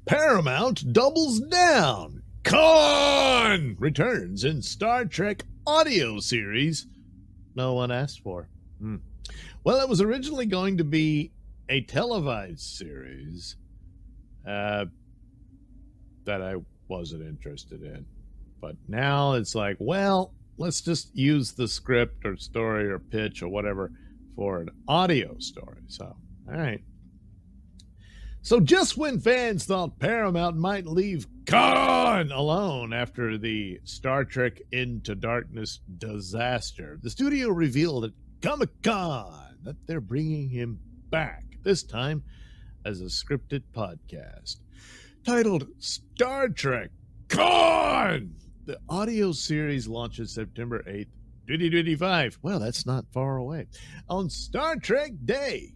Paramount doubles down. Khan returns in Star Trek audio series no one asked for. Well, it was originally going to be a televised series that I wasn't interested in. But now it's like, well, let's just use the script or story or pitch or whatever for an audio story. So, all right. So just when fans thought Paramount might leave Khan alone after the Star Trek Into Darkness disaster, the studio revealed at Comic-Con that they're bringing him back, this time as a scripted podcast titled Star Trek Khan. The audio series launches September 8th, 2025. Well, that's not far away. On Star Trek Day.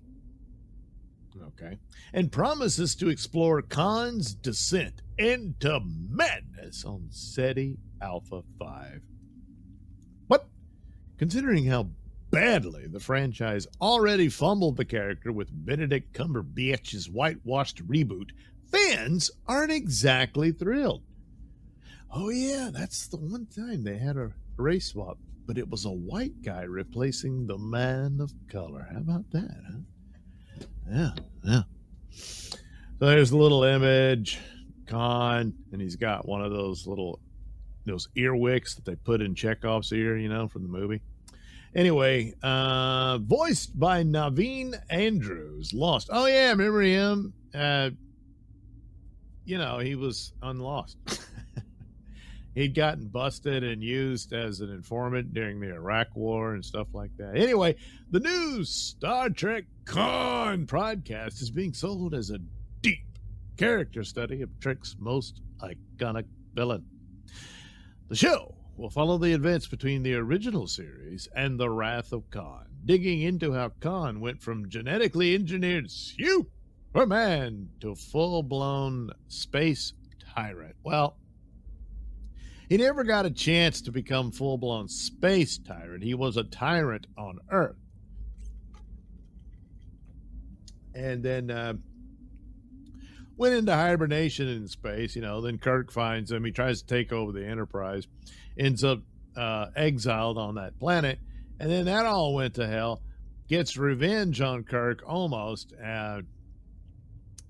Okay. And promises to explore Khan's descent into madness on Ceti Alpha 5. But considering how badly the franchise already fumbled the character with Benedict Cumberbatch's whitewashed reboot, fans aren't exactly thrilled. Oh yeah, that's the one time they had a race swap, but it was a white guy replacing the man of color. How about that, huh? Yeah. So there's a little image, Khan, and he's got one of those earwicks that they put in Chekhov's ear, from the movie. Anyway, voiced by Naveen Andrews, Lost. Oh yeah, remember him? He was on Lost. He'd gotten busted and used as an informant during the Iraq War and stuff like that. Anyway, the new Star Trek Khan podcast is being sold as a deep character study of Trek's most iconic villain. The show will follow the events between the original series and the Wrath of Khan, digging into how Khan went from genetically engineered Superman to full-blown space tyrant. Well, he never got a chance to become full-blown space tyrant. He was a tyrant on Earth. And then went into hibernation in space, then Kirk finds him. He tries to take over the Enterprise, ends up exiled on that planet. And then that all went to hell, gets revenge on Kirk almost, and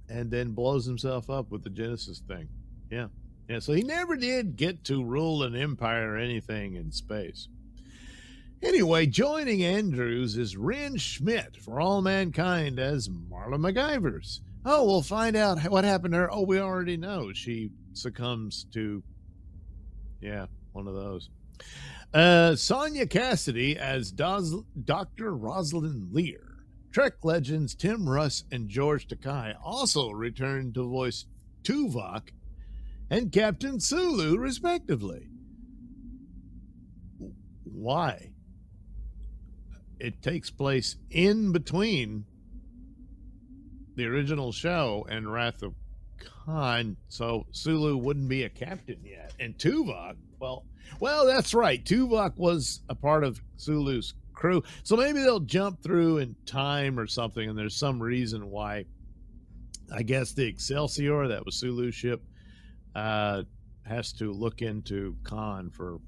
then blows himself up with the Genesis thing. Yeah, so he never did get to rule an empire or anything in space. Anyway, joining Andrews is Ren Schmidt for All Mankind as Marla McIvers. Oh, we'll find out what happened to her. Oh, we already know. She succumbs to, one of those. Sonia Cassidy as Dr. Rosalind Lear. Trek legends Tim Russ and George Takei also returned to voice Tuvok and Captain Sulu, respectively. Why? It takes place in between the original show and Wrath of Khan, so Sulu wouldn't be a captain yet. And Tuvok, well, that's right. Tuvok was a part of Sulu's crew, so maybe they'll jump through in time or something, and there's some reason why. I guess the Excelsior, that was Sulu's ship, has to look into Khan for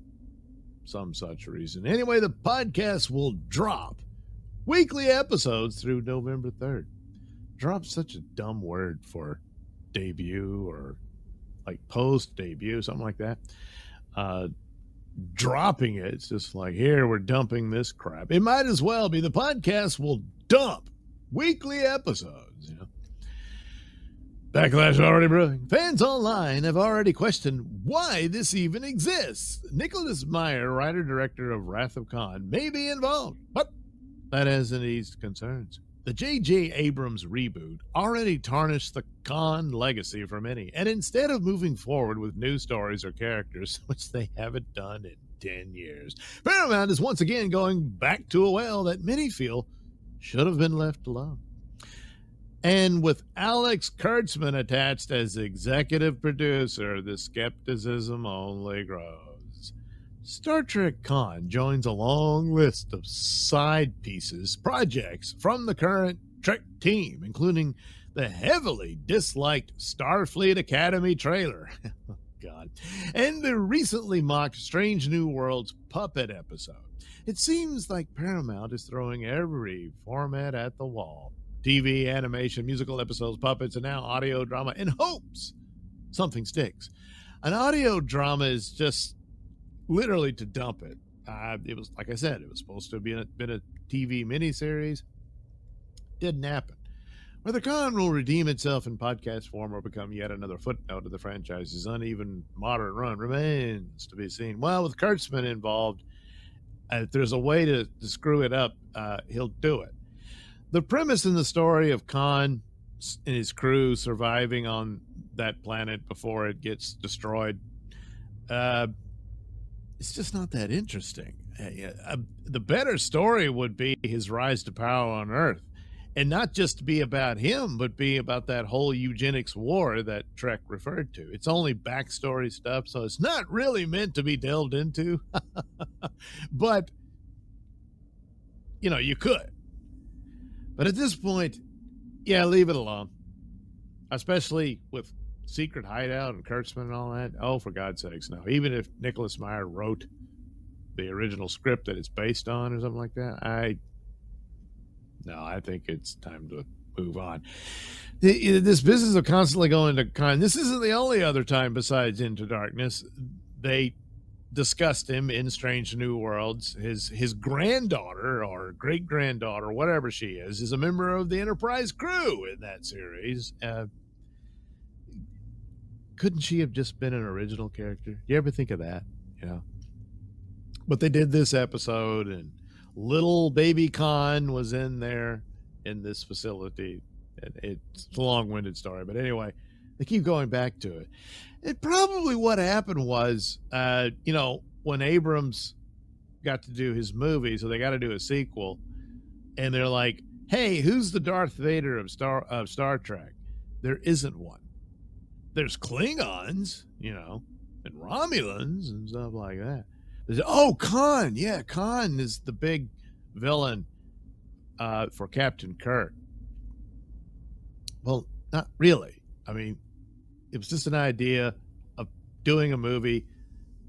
some such reason. Anyway, the podcast will drop weekly episodes through November 3rd. Drop's such a dumb word for debut or like post debut, something like that. Dropping it's just like, here, we're dumping this crap. It might as well be. The podcast will dump weekly episodes, Backlash already brewing. Fans online have already questioned why this even exists. Nicholas Meyer, writer-director of Wrath of Khan, may be involved, but that hasn't eased concerns. The J.J. Abrams reboot already tarnished the Khan legacy for many, and instead of moving forward with new stories or characters, which they haven't done in 10 years, Paramount is once again going back to a well that many feel should have been left alone. And with Alex Kurtzman attached as executive producer, the skepticism only grows. Star Trek Khan joins a long list of side pieces, projects from the current Trek team, including the heavily disliked Starfleet Academy trailer. God. And the recently mocked Strange New Worlds puppet episode. It seems like Paramount is throwing every format at the wall. TV, animation, musical episodes, puppets, and now audio drama in hopes something sticks. An audio drama is just literally to dump it. It was, like I said, it was supposed to have been a TV miniseries. Didn't happen. Whether Khan will redeem itself in podcast form or become yet another footnote of the franchise's uneven modern run remains to be seen. Well, with Kurtzman involved, if there's a way to screw it up, he'll do it. The premise in the story of Khan and his crew surviving on that planet before it gets destroyed, it's just not that interesting. The better story would be his rise to power on Earth. And not just be about him, but be about that whole eugenics war that Trek referred to. It's only backstory stuff, so it's not really meant to be delved into. But, you could. But at this point, yeah, leave it alone. Especially with Secret Hideout and Kurtzman and all that. Oh, for God's sakes, no. Even if Nicholas Meyer wrote the original script that it's based on or something like that, I think it's time to move on. This business of constantly going to Khan, this isn't the only other time besides Into Darkness. They discussed him in Strange New Worlds. His granddaughter or great-granddaughter, whatever she is a member of the Enterprise crew in that series. Couldn't she have just been an original character? You ever think of that? But they did this episode, and little baby Khan was in there in this facility. And it's a long-winded story, but anyway, they keep going back to it. And probably what happened was, when Abrams got to do his movie, so they got to do a sequel, and they're like, hey, who's the Darth Vader of Star Trek? There isn't one. There's Klingons, and Romulans and stuff like that. Oh, Khan. Yeah, Khan is the big villain for Captain Kirk. Well, not really. I mean, it was just an idea of doing a movie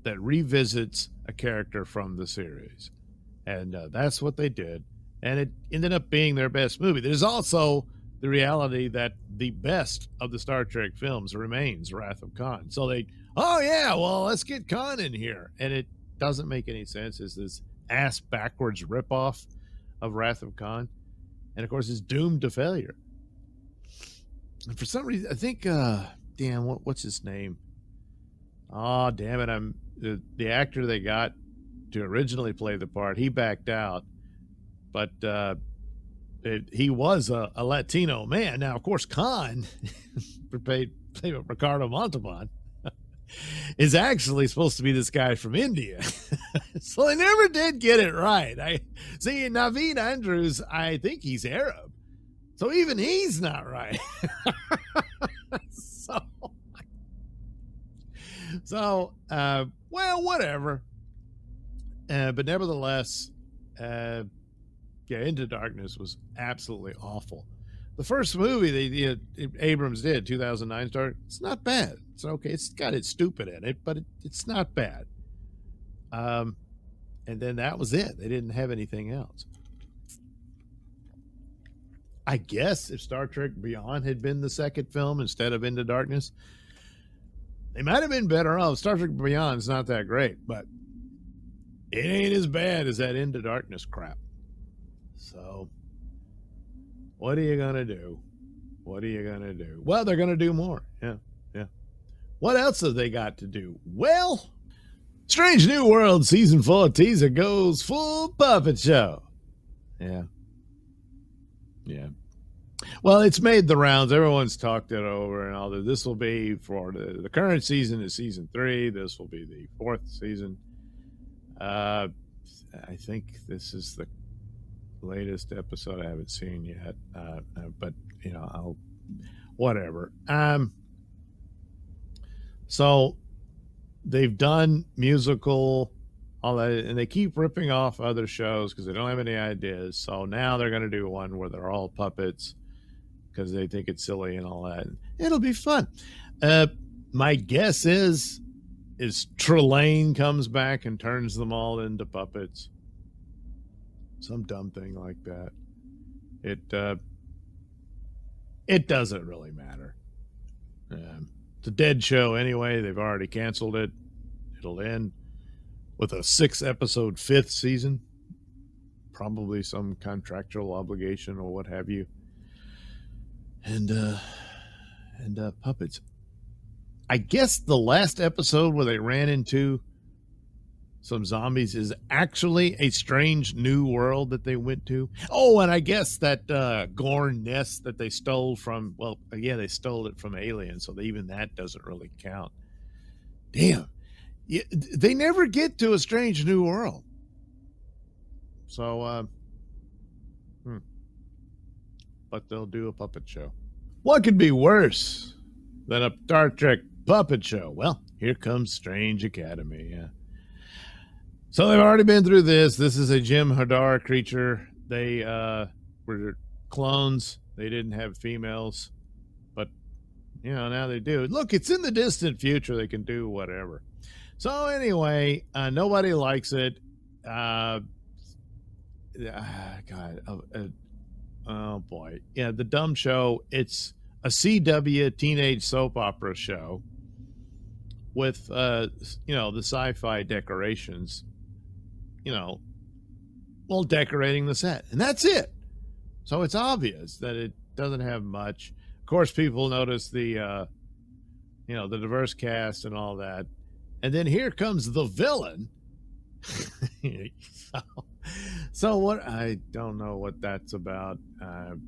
that revisits a character from the series. And that's what they did. And it ended up being their best movie. There's also the reality that the best of the Star Trek films remains Wrath of Khan. So let's get Khan in here. And it doesn't make any sense. It's this ass backwards ripoff of Wrath of Khan, and of course, is doomed to failure. And for some reason, I think, what's his name? Oh, damn it! The actor they got to originally play the part. He backed out, but he was a Latino man. Now, of course, Khan, played by Ricardo Montalban, is actually supposed to be this guy from India. So they never did get it right. I see Naveen Andrews, I think he's Arab. So even he's not right. Whatever. But nevertheless, Into Darkness was absolutely awful. The first movie Abrams did, 2009 Star, it's not bad. It's okay. It's got its stupid in it, but it's not bad. And then that was it. They didn't have anything else. I guess if Star Trek Beyond had been the second film instead of Into Darkness, they might have been better off. Star Trek Beyond is not that great, but it ain't as bad as that Into Darkness crap. So what are you going to do? Well, they're going to do more. Yeah. What else have they got to do? Well, Strange New World Season 4 teaser goes full puppet show. Yeah. Well, it's made the rounds. Everyone's talked it over and all that. This will be for the current season is season 3. This will be the 4th season. I think this is the latest episode I haven't seen yet. But whatever. So they've done musical, all that, and they keep ripping off other shows because they don't have any ideas. So now they're going to do one where they're all puppets because they think it's silly and all that. It'll be fun. My guess is Trelane comes back and turns them all into puppets. Some dumb thing like that. It doesn't really matter. It's a dead show anyway. They've already canceled it. It'll end with a 6-episode 5th season. Probably some contractual obligation or what have you. And puppets. I guess the last episode where they ran into some zombies is actually a strange new world that they went to. Oh, and I guess that Gorn nest that they stole from, well, yeah, they stole it from aliens, so even that doesn't really count. Damn. Yeah, they never get to a strange new world. So, but they'll do a puppet show. What could be worse than a Star Trek puppet show? Well, here comes Strange Academy. Yeah. So they've already been through this. This is a Jim Hadar creature. They were clones. They didn't have females, but now they do. Look, it's in the distant future. They can do whatever. So anyway, nobody likes it. Oh boy. Yeah, the dumb show. It's a CW teenage soap opera show with, the sci-fi decorations, decorating the set. And that's it. So it's obvious that it doesn't have much. Of course, people notice the diverse cast and all that. And then here comes the villain. So what? I don't know what that's about.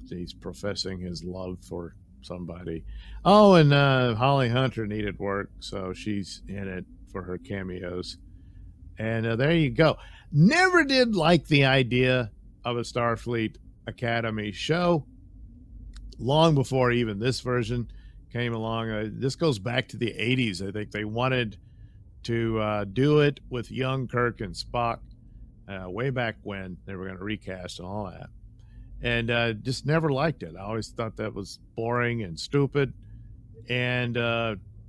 He's professing his love for somebody. Oh, and Holly Hunter needed work, so she's in it for her cameos. And there you go. Never did like the idea of a Starfleet Academy show. Long before even this version came along. This goes back to the 80s. I think they wanted to do it with young Kirk and Spock. Way back when they were going to recast and all that, and just never liked it. I always thought that was boring and stupid, and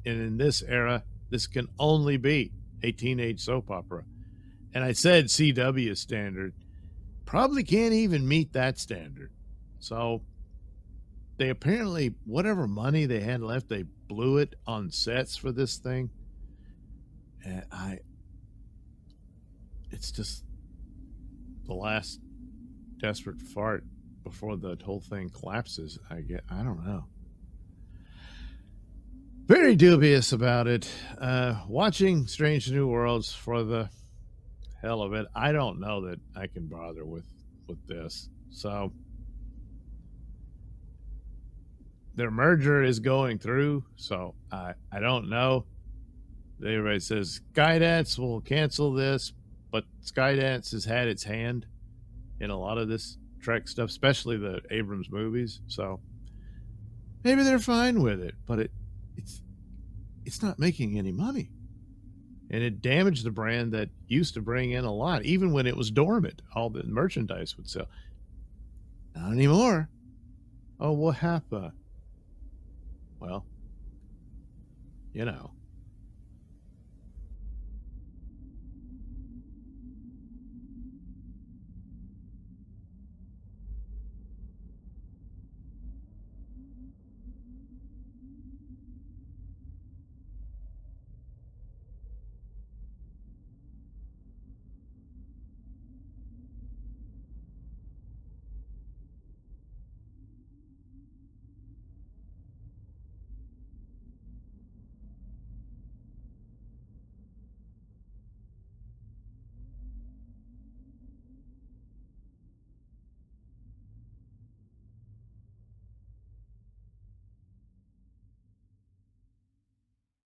in this era, this can only be a teenage soap opera. And I said CW standard, probably can't even meet that standard. So they apparently, whatever money they had left, they blew it on sets for this thing, and it's just the last desperate fart before the whole thing collapses. I don't know. Very dubious about it. Watching Strange New Worlds for the hell of it. I don't know that I can bother with this. So their merger is going through. So I don't know. Everybody says Skydance will cancel this, but Skydance has had its hand in a lot of this Trek stuff, especially the Abrams movies. So maybe they're fine with it, but it's not making any money. And it damaged the brand that used to bring in a lot. Even when it was dormant, all the merchandise would sell. Not anymore. Oh, what happened? Well,